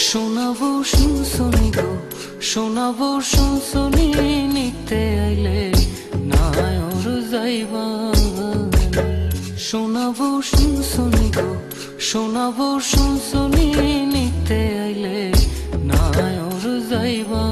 শোনাবো শুনশুনি গো, শোনাবো শুনশুনি নিতে আইলে নায়র যাইবা। শোনাবো শুনশুনি গো, শোনাবো শুনশুনি নিতে আইলে নায়র যাইবা।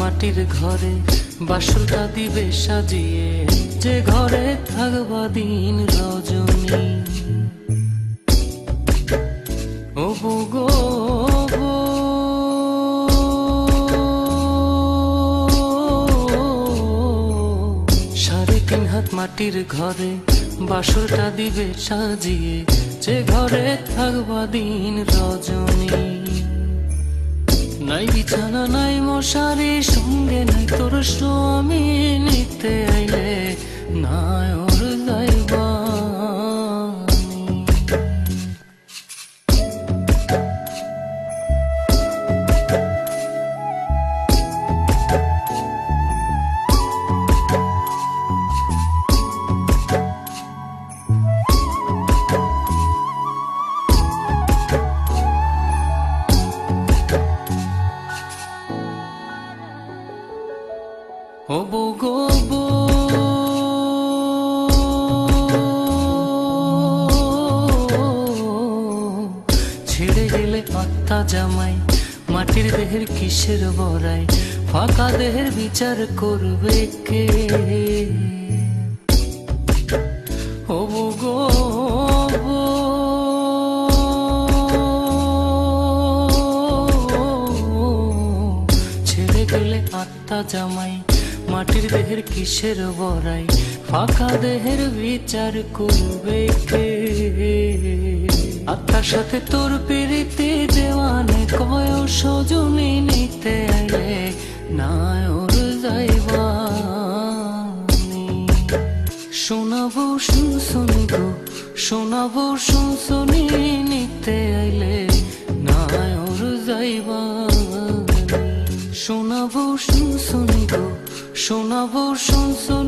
মাটির ঘরে বাসরটা দিবে সাজিয়ে, যে ঘরে থাকবা দিন রজনী। ও গো সাড়ে তিন হাত মাটির ঘরে বাসরটা দিবে সাজিয়ে, যে ঘরে থাকবা দিন রজনী। নাই বিছানা নাই মশারি, সঙ্গে নাই তোর স্বামী, নিতে আইলে নায়র যাইবা। ও গো ছেড়ে গেলে আত্মা জামাই, মাটির দেহের কিসের বড়াই, ফাঁকা দেহের বিচার করবে কে? ও গো ছেড়ে গেলে আত্মা জামাই, মাটির দেহের কিসের বড়াই, ফাঁকা দেহের বিচার করবে কে? আত্মার সাথে তোর প্রীতি দেওয়ানে কয় সজনী, নিতে আইলে নায়র যাইবা। শোনাবো শুনশুনি গো, শোনাবো শুনশুনি নিতে আইলে নায়র যাইবা। শোনাবো শুনশুনি গো, শোনাবো শুনশুনি